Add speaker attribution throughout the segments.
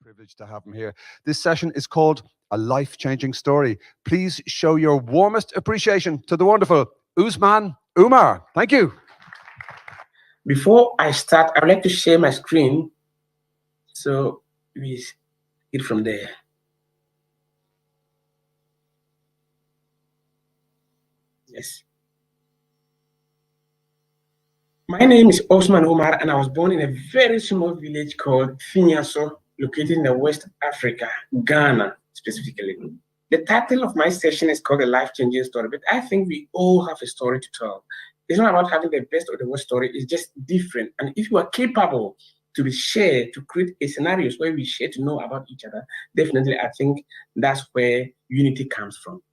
Speaker 1: Privileged to have him here. This session is called A Life-Changing Story. Please show your warmest appreciation to the wonderful Ousman Umar. Thank you.
Speaker 2: Before I start, I would like to share my screen so we get from there. Yes. My name is Ousman Umar, and I was born in a very small village called Finyaso, located in the West Africa, Ghana specifically. The title of my session is called A Life-Changing Story, but I think we all have a story to tell. It's not about having the best or the worst story, it's just different. And if you are capable to be shared, to create a scenarios where we share to know about each other, definitely I think that's where unity comes from.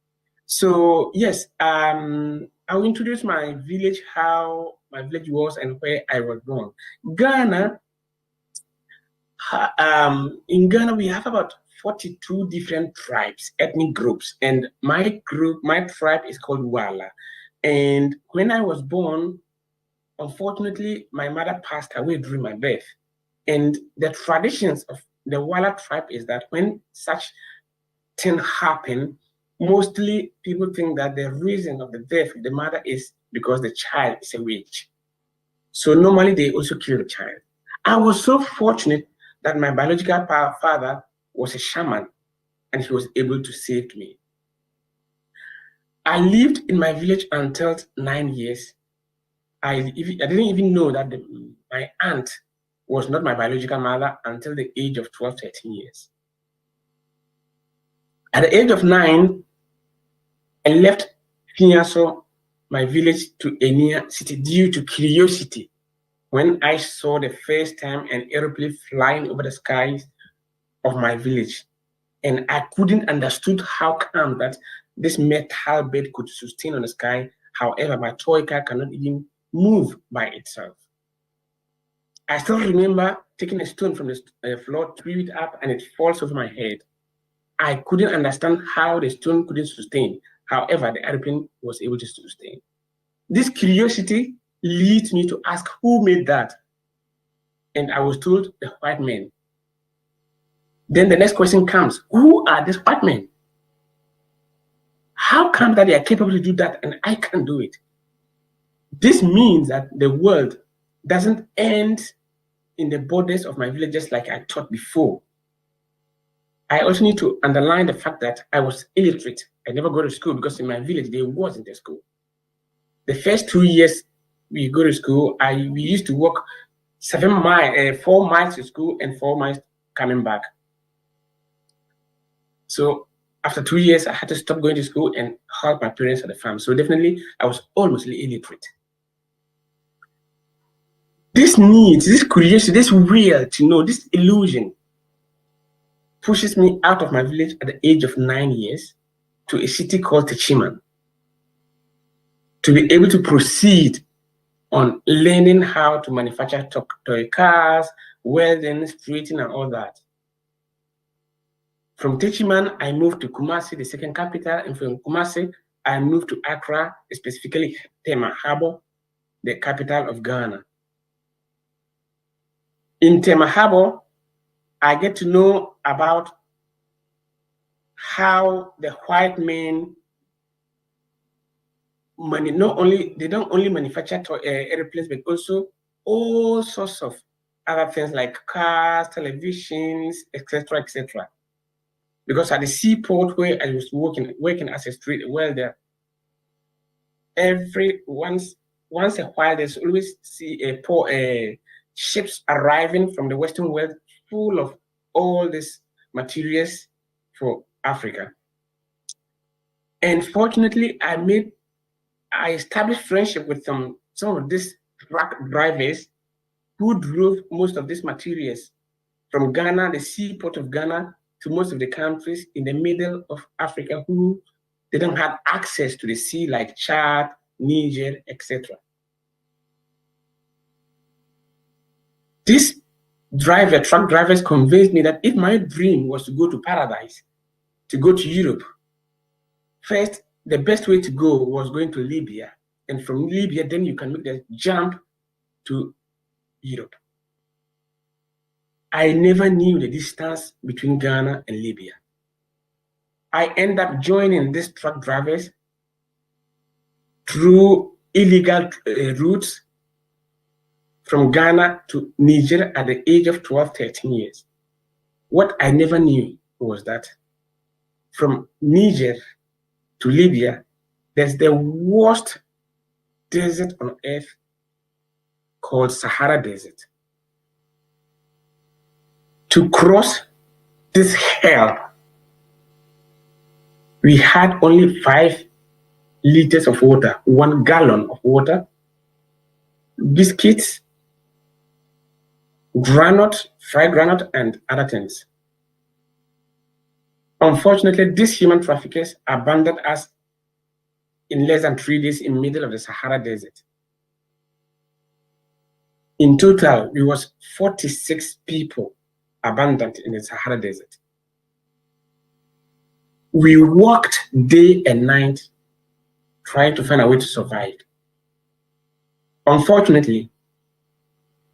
Speaker 2: So yes, I'll introduce my village, how my village was and where I was born. Ghana, in Ghana, we have about 42 different tribes, ethnic groups, and my tribe is called Wala. And when I was born, unfortunately, my mother passed away during my birth. And the traditions of the Wala tribe is that when such thing happen, mostly people think that the reason of the death of the mother is because the child is a witch. So normally they also kill the child. I was so fortunate that my biological father was a shaman and he was able to save me. I lived in my village until 9 years. I didn't even know that my aunt was not my biological mother until the age of 12, 13 years. At the age of 9, I left Finyaso, my village, to Enia city due to curiosity when I saw the first time an aeroplane flying over the skies of my village. And I couldn't understood how come that this metal bed could sustain on the sky. However, my toy car cannot even move by itself. I still remember taking a stone from the floor, threw it up, and it falls over my head. I couldn't understand how the stone couldn't sustain. However, the airplane was able to sustain. This curiosity leads me to ask who made that. And I was told the white men. Then the next question comes, who are these white men? How come that they are capable to do that and I can't do it? This means that the world doesn't end in the borders of my village just like I thought before. I also need to underline the fact that I was illiterate. I never go to school because in my village there wasn't a school. The first 2 years we go to school, we used to walk 4 miles to school and 4 miles coming back. So after 2 years, I had to stop going to school and help my parents at the farm. So definitely, I was almost illiterate. This need, this curiosity, this will to know, this illusion pushes me out of my village at the age of 9 years to a city called Techiman to be able to proceed on learning how to manufacture toy cars, welding, straightening, and all that. From Techiman, I moved to Kumasi, the second capital, and from Kumasi, I moved to Accra, specifically Tema Harbor, the capital of Ghana. In Tema Harbor, I get to know about how the white men they don't only manufacture airplanes, but also all sorts of other things like cars, televisions, etc., etc. Because at the seaport where I was working as a street welder, once a while there's always ships arriving from the Western world full of all these materials for Africa. And fortunately, I established friendship with some of these truck drivers who drove most of these materials from Ghana, the seaport of Ghana, to most of the countries in the middle of Africa who didn't have access to the sea like Chad, Niger, etc. These truck drivers convinced me that if my dream was to go to paradise, to go to Europe, first, the best way to go was going to Libya. And from Libya, then you can make the jump to Europe. I never knew the distance between Ghana and Libya. I end up joining these truck drivers through illegal routes from Ghana to Niger at the age of 12, 13 years. What I never knew was that from Niger to Libya, there's the worst desert on earth called Sahara Desert. To cross this hell, we had only 5 liters of water, 1 gallon of water, biscuits, granite, fried granite, and other things. Unfortunately, these human traffickers abandoned us in less than 3 days in the middle of the Sahara Desert. In total, we was 46 people abandoned in the Sahara Desert. We walked day and night trying to find a way to survive. Unfortunately,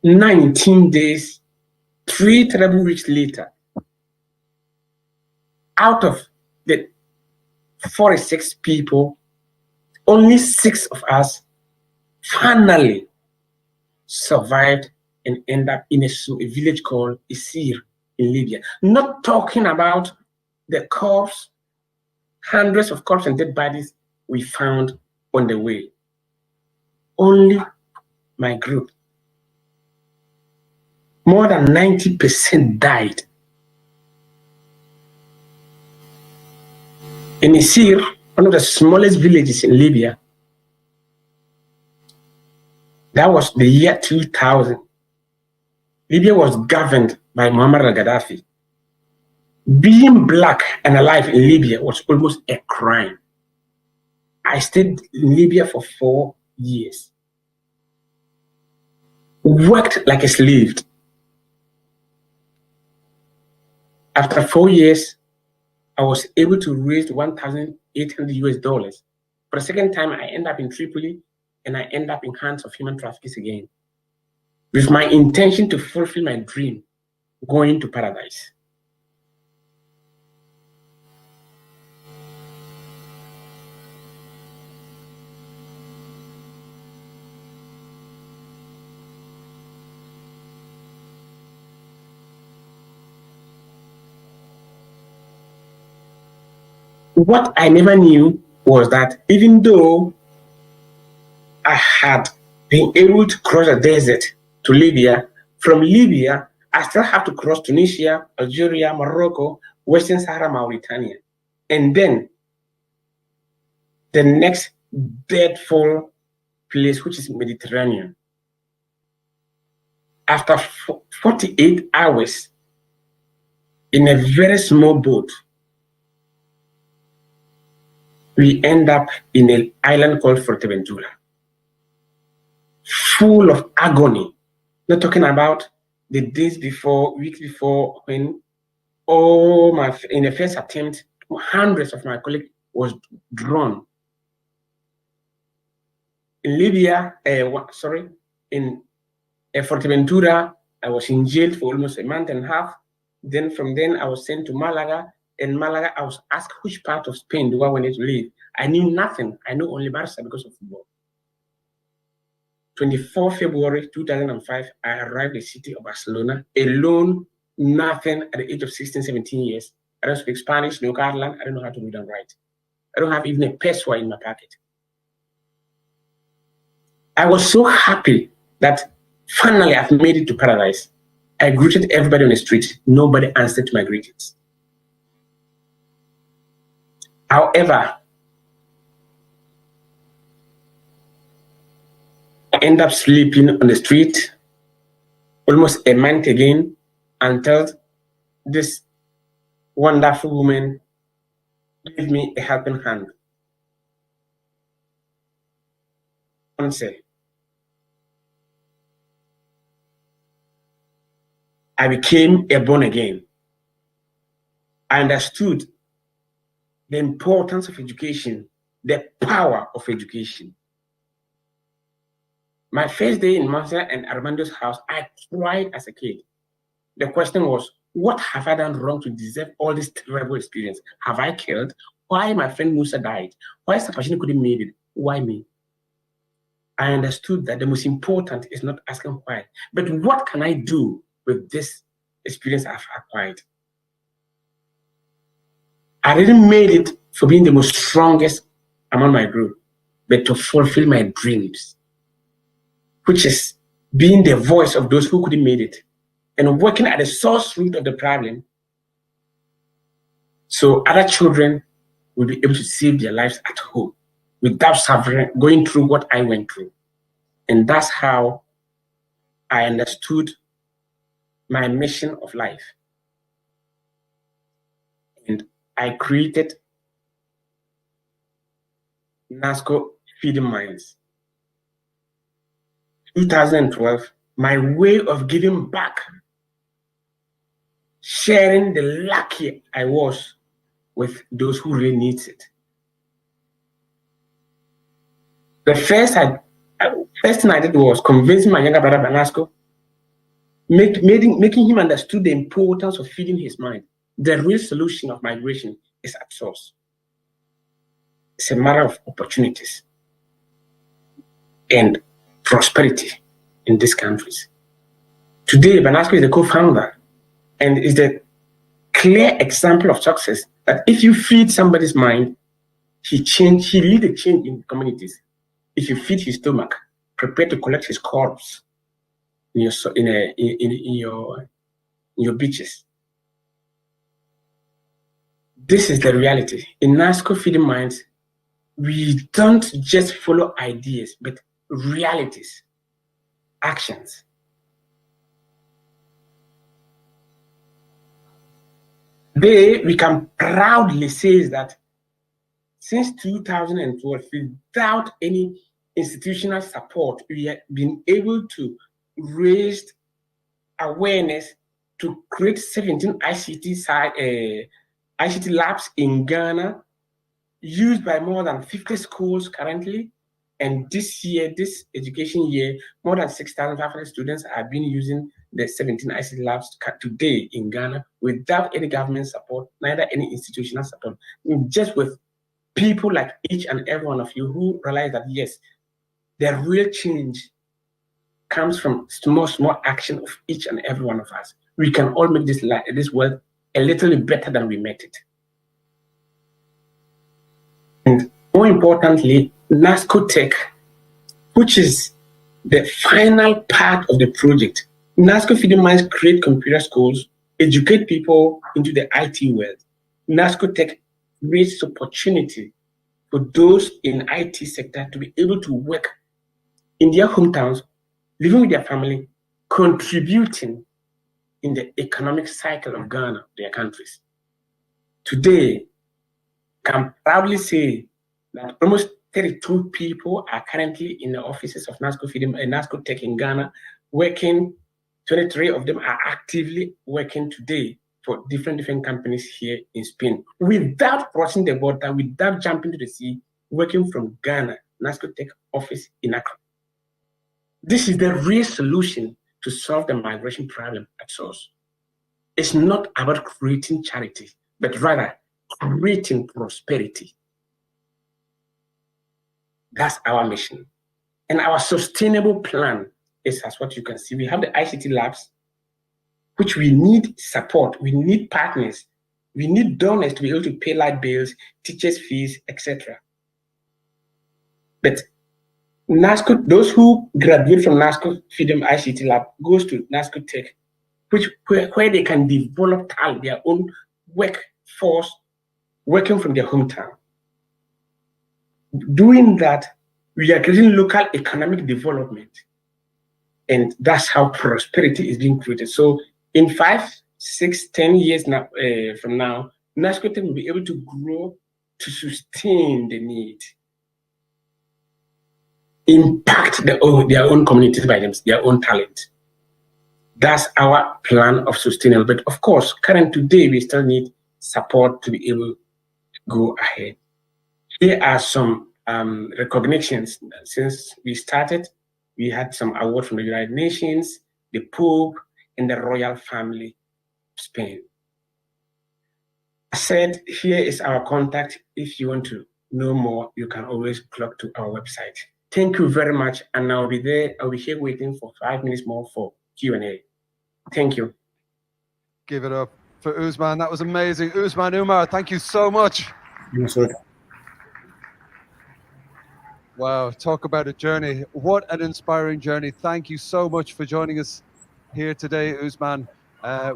Speaker 2: 19 days, 3 terrible weeks later, out of the 46 people, only 6 of us finally survived and ended up in a village called Isir in Libya. Not talking about the corpse, hundreds of corpses and dead bodies we found on the way. Only my group. More than 90% died. In Isir, one of the smallest villages in Libya, that was the year 2000. Libya was governed by Muammar al-Gaddafi. Being black and alive in Libya was almost a crime. I stayed in Libya for 4 years. Worked like a slave. After 4 years, I was able to raise $1,800. For the second time, I end up in Tripoli and I end up in hands of human traffickers again, with my intention to fulfill my dream, going to paradise. What I never knew was that even though I had been able to cross the desert to Libya, from Libya, I still have to cross Tunisia, Algeria, Morocco, Western Sahara, Mauritania. And then the next deadfall place, which is Mediterranean. After 48 hours in a very small boat, we end up in an island called Fuerteventura, full of agony. Not talking about the days before, weeks before, when in the first attempt, hundreds of my colleagues was drawn. In Libya, in Fuerteventura, I was in jail for almost a month and a half. Then from then, I was sent to Malaga. In Malaga, I was asked which part of Spain do I want to live. I knew nothing. I knew only Barca because of football. 24 February 2005, I arrived in the city of Barcelona, alone, nothing, at the age of 16, 17 years. I don't speak Spanish, no Catalan, I don't know how to read and write. I don't have even a peso in my pocket. I was so happy that finally I've made it to paradise. I greeted everybody on the street. Nobody answered to my greetings. However, I end up sleeping on the street almost a month again until this wonderful woman gave me a helping hand. I became a born again. I understood the importance of education, the power of education. My first day in Marcia and Armando's house, I cried as a kid. The question was, what have I done wrong to deserve all this terrible experience? Have I killed? Why my friend Musa died? Why Sapashini couldn't made it? Why me? I understood that the most important is not asking why, but what can I do with this experience I've acquired? I didn't made it for being the most strongest among my group, but to fulfill my dreams, which is being the voice of those who couldn't made it and working at the source root of the problem so other children will be able to save their lives at home without suffering, going through what I went through. And that's how I understood my mission of life. And I created Nasco Feeding Minds. 2012, my way of giving back, sharing the lucky I was with those who really needs it. The first thing I did was convincing my younger brother Nasco, making him understand the importance of feeding his mind. The real solution of migration is at source. It's a matter of opportunities and prosperity in these countries. Today, Banasco is the co-founder and is the clear example of success that if you feed somebody's mind, he lead a change in communities. If you feed his stomach, prepare to collect his corpse in your beaches. This is the reality. In Nasco Feeding Minds, we don't just follow ideas, but realities, actions. We can proudly say that since 2012, without any institutional support, we have been able to raise awareness to create 17 ICT labs in Ghana, used by more than 50 schools currently. And this year, this education year, more than 6,500 students have been using the 17 ICT labs today in Ghana without any government support, neither any institutional support, just with people like each and every one of you who realize that, yes, the real change comes from small action of each and every one of us. We can all make this world a little better than we met it. And more importantly, Nasco Tech, which is the final part of the project. Nasco Feeding Minds create computer schools, educate people into the IT world. Nasco Tech creates opportunity for those in IT sector to be able to work in their hometowns, living with their family, contributing in the economic cycle of Ghana, their countries. Today, I can proudly say that almost 32 people are currently in the offices of Nasco Tech in Ghana, working. 23 of them are actively working today for different companies here in Spain, without crossing the border, without jumping to the sea, working from Ghana, Nasco Tech office in Accra. This is the real solution to solve the migration problem at source. It's not about creating charity, but rather creating prosperity. That's our mission. And our sustainable plan is, as what you can see, we have the ICT labs, which we need support, we need partners, we need donors to be able to pay light bills, teachers' fees, etc. But Nasco, those who graduate from Nasco Feeding ICT Lab goes to Nasco Tech, where they can develop talent, their own workforce, working from their hometown. Doing that, we are creating local economic development. And that's how prosperity is being created. So in 5, 6, 10 years now, from now, Nasco Tech will be able to grow to sustain the need, impact their own communities by their own talent. That's our plan of sustainable. But of course, current today, we still need support to be able to go ahead. Here are some recognitions. Since we started, we had some awards from the United Nations, the Pope, in the royal family of Spain. I said, here is our contact. If you want to know more, you can always clock to our website. Thank you very much. And I'll be there. I'll be here waiting for 5 minutes more for Q&A. Thank you.
Speaker 1: Give it up for Ousman. That was amazing. Ousman Umar, thank you so much.
Speaker 2: Yes, sir.
Speaker 1: Wow, talk about a journey. What an inspiring journey. Thank you so much for joining us here today, Ousman.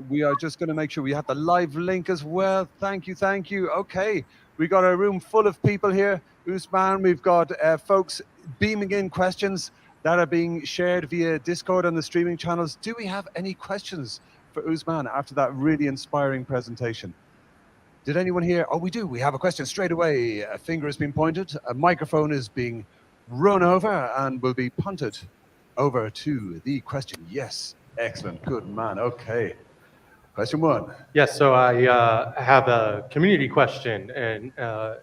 Speaker 1: We are just going to make sure we have the live link as well. Thank you, thank you. Okay, we got a room full of people here. Ousman, we've got folks beaming in questions that are being shared via Discord on the streaming channels. Do we have any questions for Ousman after that really inspiring presentation? Did anyone hear? Oh, we do. We have a question straight away. A finger has been pointed. A microphone is being run over and will be punted over to the question. Yes. Excellent. Good man. Okay. Question one.
Speaker 3: Yes. So I have a community question, and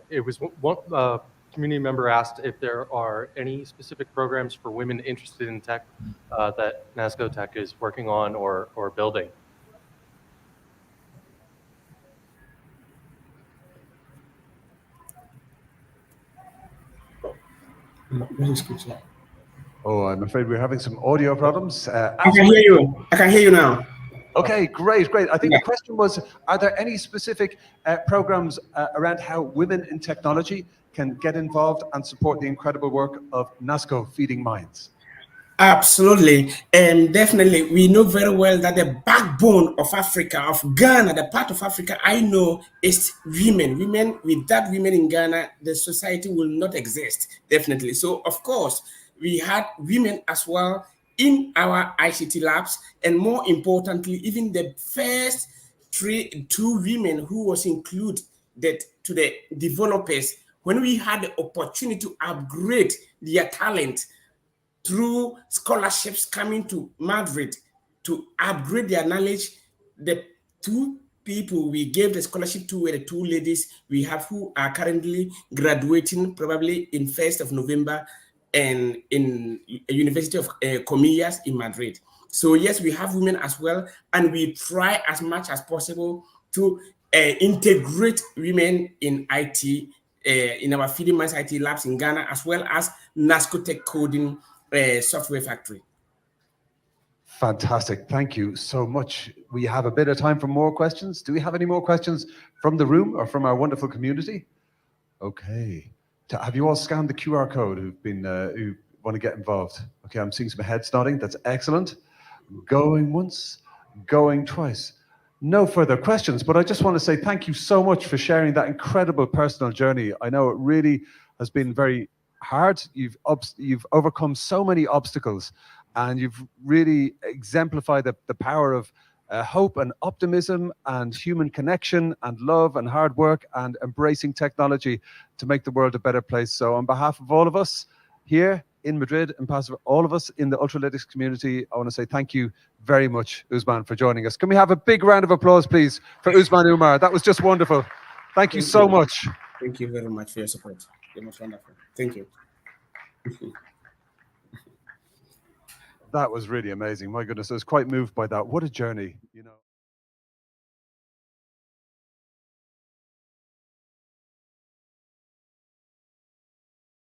Speaker 3: it was one community member asked if there are any specific programs for women interested in tech that Nasco Tech is working on or building.
Speaker 1: Oh, I'm afraid we're having some audio problems.
Speaker 2: I can hear you. I can hear you now.
Speaker 1: Okay, great, great. I think the question was, are there any specific programs around how women in technology can get involved and support the incredible work of Nasco Feeding Minds?
Speaker 2: Absolutely, and definitely, we know very well that the backbone of Africa, of Ghana, the part of Africa I know is women. Women, without women in Ghana, the society will not exist, definitely. So, of course, we had women as well in our ICT labs, and more importantly, even the first two women who was included to the developers, when we had the opportunity to upgrade their talent through scholarships coming to Madrid to upgrade their knowledge. The two people we gave the scholarship to were the two ladies we have who are currently graduating probably in 1st of November and in University of Comillas in Madrid. So yes, we have women as well, and we try as much as possible to integrate women in IT, in our Feeding Minds IT labs in Ghana, as well as Nasco Tech coding software factory.
Speaker 1: Fantastic. Thank you so much. We have a bit of time for more questions. Do we have any more questions from the room or from our wonderful community? Okay. Have you all scanned the QR code who want to get involved? Okay, I'm seeing some heads nodding. That's excellent. Going once, going twice. No further questions, but I just want to say thank you so much for sharing that incredible personal journey. I know it really has been very hard. You've overcome so many obstacles, and you've really exemplified the power of hope and optimism and human connection and love and hard work and embracing technology to make the world a better place. So on behalf of all of us here in Madrid and all of us in the Ultralytics community, I want to say thank you very much, Ousman, for joining us. Can we have a big round of applause, please, for Ousman Umar? That was just wonderful. Thank you so much.
Speaker 2: Thank you very much for your support. It was wonderful. Thank you.
Speaker 1: That was really amazing. My goodness, I was quite moved by that. What a journey.